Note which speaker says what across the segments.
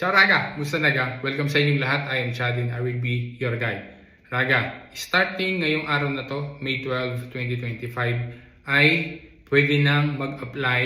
Speaker 1: Ciao Raga! Musta naga? Welcome sa inyong lahat. I am Chadin. I will be your guide. Raga, starting ngayong araw na to, May 12, 2025, ay pwede nang mag-apply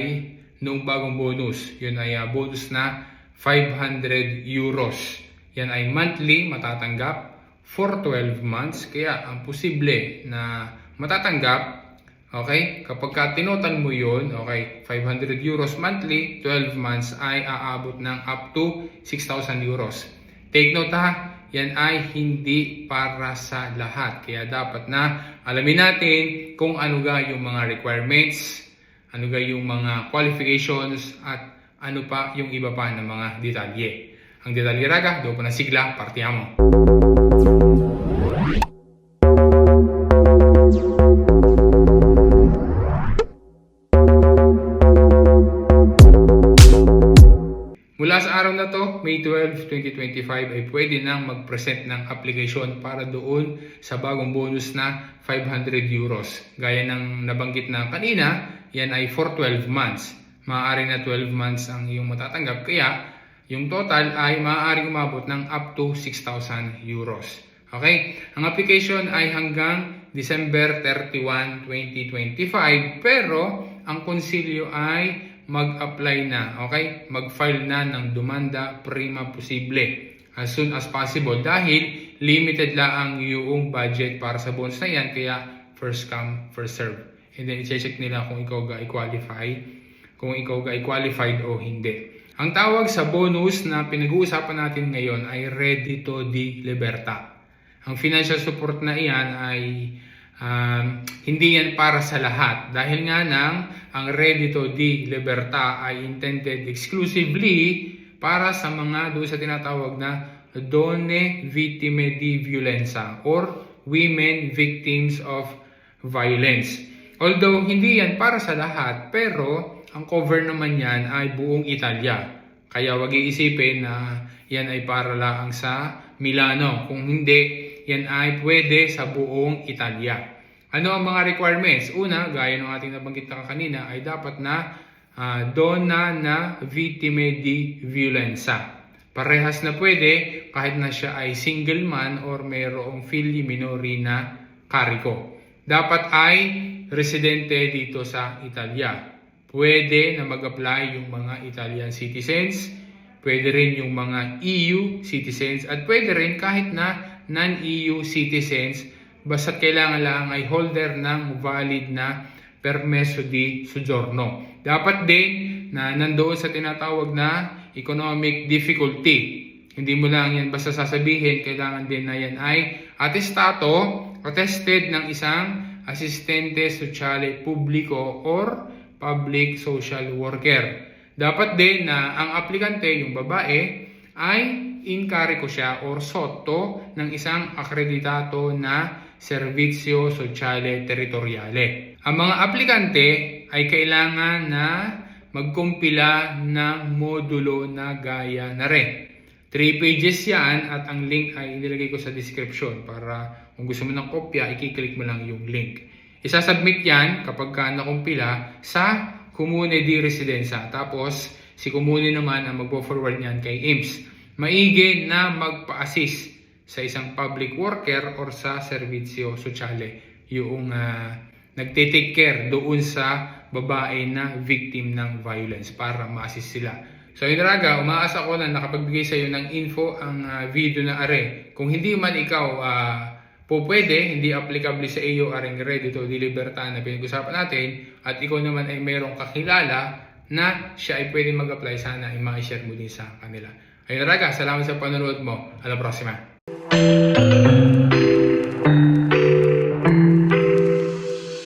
Speaker 1: ng bagong bonus. Yun ay bonus na 500 euros. Yan ay monthly matatanggap for 12 months. Kaya ang posible na matatanggap, okay, kapag tinotal mo yun, okay, 500 euros monthly, 12 months ay aabot ng up to 6,000 euros. Take note ha, yan ay hindi para sa lahat. Kaya dapat na alamin natin kung ano ga yung mga requirements, ano ga yung mga qualifications, at ano pa yung iba pa ng mga detalye. Ang detalye raga, doon po na sigla, partiamo. Mula sa araw na to, May 12, 2025, ay pwede nang mag-present ng application para doon sa bagong bonus na 500 euros. Gaya ng nabanggit na kanina, yan ay for 12 months. Maaari na 12 months ang iyong matatanggap, kaya yung total ay maaaring umabot ng up to 6,000 euros. Okay? Ang application ay hanggang December 31, 2025, pero ang konsilyo ay mag-apply na, okay? Mag-file na ng demanda prima posible as soon as possible dahil limited lang yung budget para sa bonus na yan, kaya first come, first serve. And then i-check nila kung ikaw ga qualified o hindi. Ang tawag sa bonus na pinag-uusapan natin ngayon ay Reddito di Libertà. Ang financial support na iyan ay hindi yan para sa lahat dahil nga ang Reddito di Libertà ay intended exclusively para sa mga doon sa tinatawag na donne vittime di violenza or women victims of violence. Although hindi yan para sa lahat, pero ang cover naman yan ay buong Italia. Kaya wag iisipin na yan ay para lang sa Milano. Kung hindi, yan ay pwede sa buong Italia. Ano ang mga requirements? Una, gaya ng ating nabanggit na kanina, ay dapat na donna na vittime di violenza. Parehas na pwede kahit na siya ay single man or mayroong figli minori na carico. Dapat ay residente dito sa Italia. Pwede na mag-apply yung mga Italian citizens, pwede rin yung mga EU citizens, at pwede rin kahit na non-EU citizens, basta kailangan lang ay holder ng valid na permesso di soggiorno. Dapat din na nandoon sa tinatawag na economic difficulty. Hindi mo lang yan basta sasabihin, kailangan din na yan ay attested ng isang assistente sociale pubblico or public social worker. Dapat din na ang aplikante, yung babae, ay in carico siya or sotto ng isang akreditato na Servizio Sociale Territoriale. Ang mga aplikante ay kailangan na magkumpila ng modulo na gaya na rin. 3 pages yan at ang link ay inilagay ko sa description para kung gusto mo ng kopya, i-click mo lang yung link. Isasubmit yan kapag nakumpila sa Comune di Residenza. Tapos, si Comune naman ang magpo-forward niyan kay IMSS. Maigi na magpa-assist sa isang public worker or sa Servizio Sociale. Yung nagte-take care doon sa babae na victim ng violence para ma-assist sila. So yun raga, umaasa ko na nakapagbigay sa iyo ng info ang video na are. Kung hindi man ikaw po pwede, hindi applicable sa iyo aring Reddito di Libertà na pinag-usapan natin, at ikaw naman ay mayroong kakilala na siya ay pwede mag-apply, sana ay ma-share mo din sa kanila. Ayun raga, salamat sa panonood mo. Hasta la próxima.